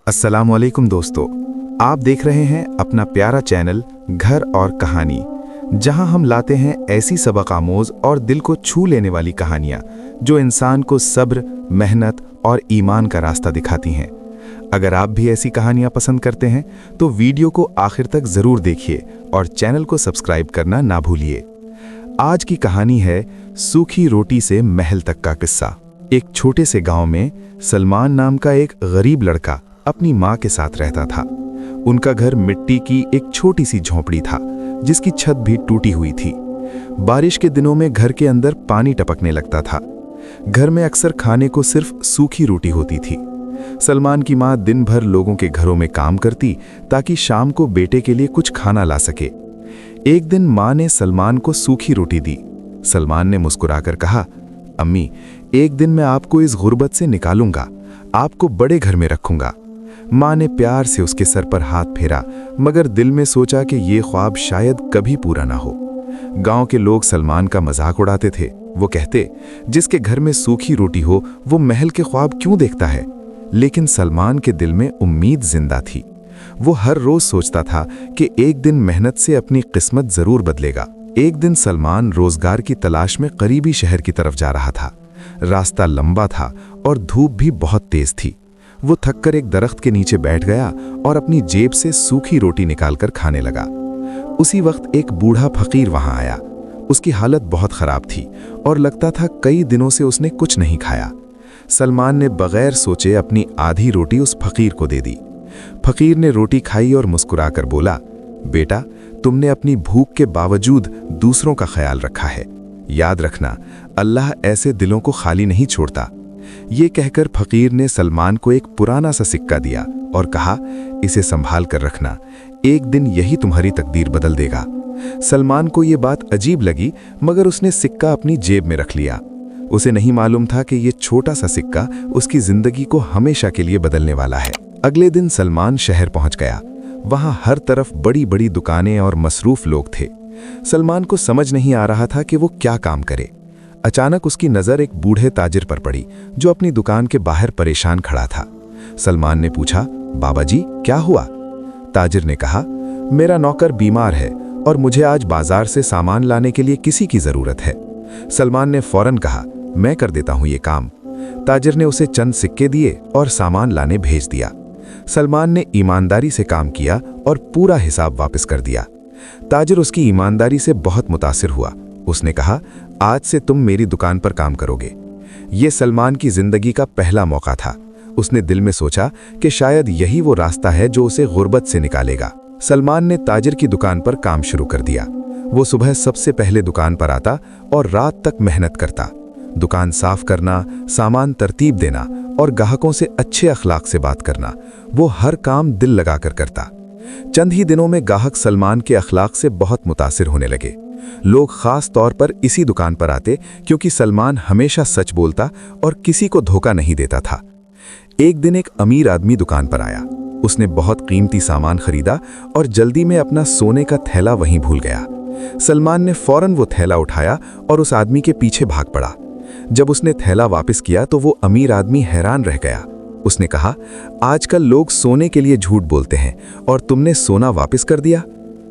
अस्सलामुअलैकुम दोस्तों, आप देख रहे हैं अपना प्यारा चैनल घर और कहानी, जहां हम लाते हैं ऐसी सबक आमोज और दिल को छू लेने वाली कहानियां जो इंसान को सब्र, मेहनत और ईमान का रास्ता दिखाती हैं। अगर आप भी ऐसी कहानियां पसंद करते हैं तो वीडियो को आखिर तक ज़रूर देखिए और चैनल को सब्सक्राइब करना ना भूलिए। आज की कहानी है सूखी रोटी से महल तक का किस्सा। एक छोटे से गांव में सलमान नाम का एक गरीब लड़का अपनी माँ के साथ रहता था। उनका घर मिट्टी की एक छोटी सी झोंपड़ी था जिसकी छत भी टूटी हुई थी। बारिश के दिनों में घर के अंदर पानी टपकने लगता था। घर में अक्सर खाने को सिर्फ सूखी रोटी होती थी। सलमान की माँ दिन भर लोगों के घरों में काम करती ताकि शाम को बेटे के लिए कुछ खाना ला सके। एक दिन माँ ने सलमान को सूखी रोटी दी। सलमान ने मुस्कुराकर कहा, अम्मी, एक दिन मैं आपको इस गुर्बत से निकालूंगा, आपको बड़े घर में रखूंगा। माँ ने प्यार से उसके सर पर हाथ फेरा, मगर दिल में सोचा कि ये ख्वाब शायद कभी पूरा ना हो। गांव के लोग सलमान का मजाक उड़ाते थे। वो कहते, जिसके घर में सूखी रोटी हो वो महल के ख्वाब क्यों देखता है। लेकिन सलमान के दिल में उम्मीद जिंदा थी। वो हर रोज सोचता था कि एक दिन मेहनत से अपनी किस्मत जरूर बदलेगा। एक दिन सलमान रोजगार की तलाश में करीबी शहर की तरफ जा रहा था। रास्ता लंबा था और धूप भी बहुत तेज थी। वो थककर एक दरख्त के नीचे बैठ गया और अपनी जेब से सूखी रोटी निकालकर खाने लगा। उसी वक्त एक बूढ़ा फकीर वहां आया। उसकी हालत बहुत खराब थी और लगता था कई दिनों से उसने कुछ नहीं खाया। सलमान ने बगैर सोचे अपनी आधी रोटी उस फकीर को दे दी। फकीर ने रोटी खाई और मुस्कुराकर बोला, बेटा, तुमने अपनी भूख के बावजूद दूसरों का ख्याल रखा है। याद रखना, अल्लाह ऐसे दिलों को खाली नहीं छोड़ता। ये कहकर फकीर ने सलमान को एक पुराना सा सिक्का दिया और कहा, इसे संभाल कर रखना, एक दिन यही तुम्हारी तकदीर बदल देगा। सलमान को ये बात अजीब लगी, मगर उसने सिक्का अपनी जेब में रख लिया। उसे नहीं मालूम था कि ये छोटा सा सिक्का उसकी जिंदगी को हमेशा के लिए बदलने वाला है। अगले दिन सलमान शहर पहुंच गया। वहां हर तरफ बड़ी बड़ी दुकानें और मसरूफ लोग थे। सलमान को समझ नहीं आ रहा था कि वो क्या काम करे। अचानक उसकी नज़र एक बूढ़े ताजिर पर पड़ी जो अपनी दुकान के बाहर परेशान खड़ा था। सलमान ने पूछा, बाबा जी, क्या हुआ? ताजिर ने कहा, मेरा नौकर बीमार है और मुझे आज बाजार से सामान लाने के लिए किसी की ज़रूरत है। सलमान ने फौरन कहा, मैं कर देता हूँ ये काम। ताजिर ने उसे चंद सिक्के दिए और सामान लाने भेज दिया। सलमान ने ईमानदारी से काम किया और पूरा हिसाब वापस कर दिया। ताजिर उसकी ईमानदारी से बहुत मुतासिर हुआ। उसने कहा, आज से तुम मेरी दुकान पर काम करोगे। ये सलमान की जिंदगी का पहला मौका था। उसने दिल में सोचा कि शायद यही वो रास्ता है जो उसे गुर्बत से निकालेगा। सलमान ने ताजिर की दुकान पर काम शुरू कर दिया। वो सुबह सबसे पहले दुकान पर आता और रात तक मेहनत करता। दुकान साफ करना, सामान तरतीब देना और ग्राहकों से अच्छे अखलाक से बात करना, वो हर काम दिल लगाकर करता। चंद ही दिनों में ग्राहक सलमान के अखलाक से बहुत मुतासिर होने लगे। लोग खास तौर पर इसी दुकान पर आते क्योंकि सलमान हमेशा सच बोलता और किसी को धोखा नहीं देता था। एक दिन एक अमीर आदमी दुकान पर आया। उसने बहुत कीमती सामान खरीदा और जल्दी में अपना सोने का थैला वहीं भूल गया। सलमान ने फौरन वो थैला उठाया और उस आदमी के पीछे भाग पड़ा। जब उसने थैला वापस किया तो वो अमीर आदमी हैरान रह गया। उसने कहा, आजकल लोग सोने के लिए झूठ बोलते हैं और तुमने सोना वापस कर दिया।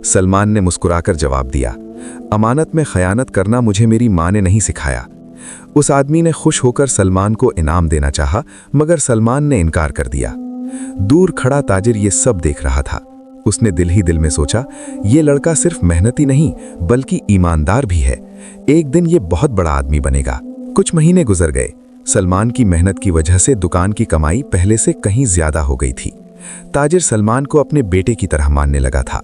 सलमान ने मुस्कुराकर जवाब दिया, अमानत में खयानत करना मुझे मेरी माँ ने नहीं सिखाया। उस आदमी ने खुश होकर सलमान को इनाम देना चाहा, मगर सलमान ने इनकार कर दिया। दूर खड़ा ताजिर ये सब देख रहा था। उसने दिल ही दिल में सोचा, ये लड़का सिर्फ मेहनती नहीं बल्कि ईमानदार भी है। एक दिन ये बहुत बड़ा आदमी बनेगा। कुछ महीने गुजर गए। सलमान की मेहनत की वजह से दुकान की कमाई पहले से कहीं ज्यादा हो गई थी। ताजिर सलमान को अपने बेटे की तरह मानने लगा था।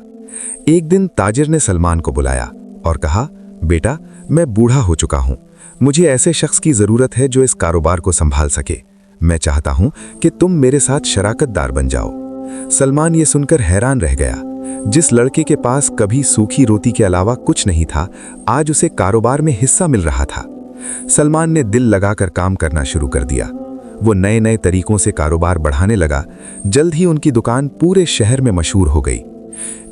एक दिन ताजिर ने सलमान को बुलाया और कहा, बेटा, मैं बूढ़ा हो चुका हूँ। मुझे ऐसे शख्स की ज़रूरत है जो इस कारोबार को संभाल सके। मैं चाहता हूँ कि तुम मेरे साथ शराकतदार बन जाओ। सलमान ये सुनकर हैरान रह गया। जिस लड़के के पास कभी सूखी रोटी के अलावा कुछ नहीं था, आज उसे कारोबार में हिस्सा मिल रहा था। सलमान ने दिल लगाकर काम करना शुरू कर दिया। वो नए नए तरीकों से कारोबार बढ़ाने लगा। जल्द ही उनकी दुकान पूरे शहर में मशहूर हो गई।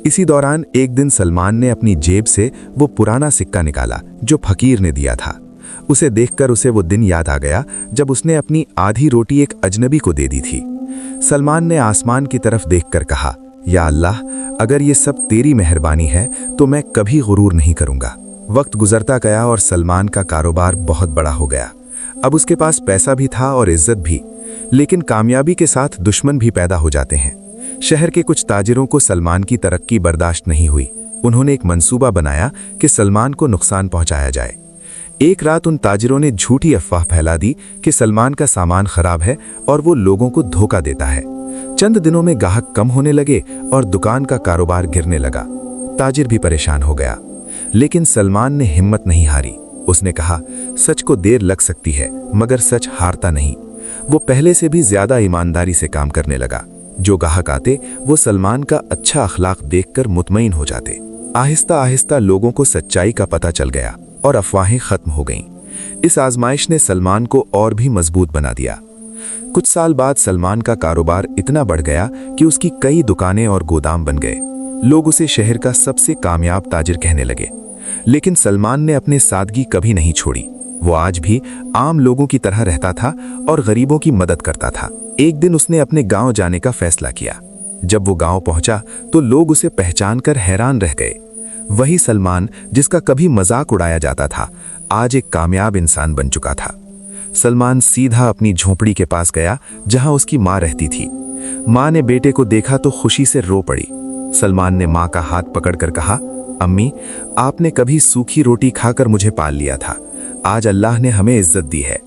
इसी दौरान एक दिन सलमान ने अपनी जेब से वो पुराना सिक्का निकाला जो फकीर ने दिया था। उसे देखकर उसे वो दिन याद आ गया जब उसने अपनी आधी रोटी एक अजनबी को दे दी थी। सलमान ने आसमान की तरफ देखकर कहा, या अल्लाह, अगर ये सब तेरी मेहरबानी है तो मैं कभी गुरूर नहीं करूंगा। वक्त गुजरता गया और सलमान का कारोबार बहुत बड़ा हो गया। अब उसके पास पैसा भी था और इज्जत भी, लेकिन कामयाबी के साथ दुश्मन भी पैदा हो जाते हैं। शहर के कुछ ताजिरों को सलमान की तरक्की बर्दाश्त नहीं हुई। उन्होंने एक मंसूबा बनाया कि सलमान को नुकसान पहुंचाया जाए। एक रात उन ताजिरों ने झूठी अफवाह फैला दी कि सलमान का सामान खराब है और वो लोगों को धोखा देता है। चंद दिनों में ग्राहक कम होने लगे और दुकान का कारोबार गिरने लगा। ताजिर भी परेशान हो गया, लेकिन सलमान ने हिम्मत नहीं हारी। उसने कहा, सच को देर लग सकती है मगर सच हारता नहीं। वो पहले से भी ज्यादा ईमानदारी से काम करने लगा। जो ग्राहक आते वो सलमान का अच्छा अखलाक देखकर मुतमईन हो जाते। आहिस्ता आहिस्ता लोगों को सच्चाई का पता चल गया और अफवाहें खत्म हो गईं। इस आजमाइश ने सलमान को और भी मजबूत बना दिया। कुछ साल बाद सलमान का कारोबार इतना बढ़ गया कि उसकी कई दुकानें और गोदाम बन गए। लोग उसे शहर का सबसे कामयाब ताजिर कहने लगे। लेकिन सलमान ने अपनी सादगी कभी नहीं छोड़ी। वो आज भी आम लोगों की तरह रहता था और गरीबों की मदद करता था। एक दिन उसने अपने गांव जाने का फैसला किया। जब वो गांव पहुंचा तो लोग उसे पहचानकर हैरान रह गए। वही सलमान जिसका कभी मजाक उड़ाया जाता था, आज एक कामयाब इंसान बन चुका था। सलमान सीधा अपनी झोपड़ी के पास गया जहां उसकी माँ रहती थी। माँ ने बेटे को देखा तो खुशी से रो पड़ी। सलमान ने माँ का हाथ पकड़कर कहा, अम्मी, आपने कभी सूखी रोटी खाकर मुझे पाल लिया था, आज अल्लाह ने हमें इज्जत दी है।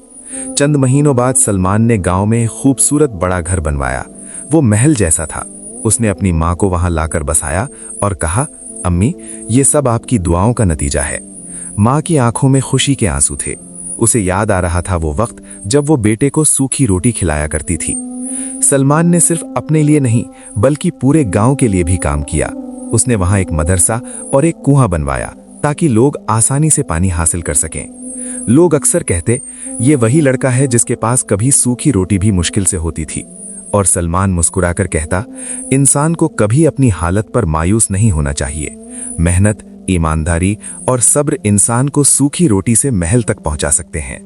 चंद महीनों बाद सलमान ने गांव में खूबसूरत बड़ा घर बनवाया। वो महल जैसा था। उसने अपनी माँ को वहां लाकर बसाया और कहा, अम्मी, ये सब आपकी दुआओं का नतीजा है। माँ की आंखों में खुशी के आंसू थे। उसे याद आ रहा था वो वक्त जब वो बेटे को सूखी रोटी खिलाया करती थी। सलमान ने सिर्फ अपने लिए नहीं बल्कि पूरे गांव के लिए भी काम किया। उसने वहां एक मदरसा और एक कुआं बनवाया ताकि लोग आसानी से पानी हासिल कर सकें। लोग अक्सर कहते, ये वही लड़का है जिसके पास कभी सूखी रोटी भी मुश्किल से होती थी। और सलमान मुस्कुराकर कहता, इंसान को कभी अपनी हालत पर मायूस नहीं होना चाहिए। मेहनत, ईमानदारी और सब्र इंसान को सूखी रोटी से महल तक पहुंचा सकते हैं।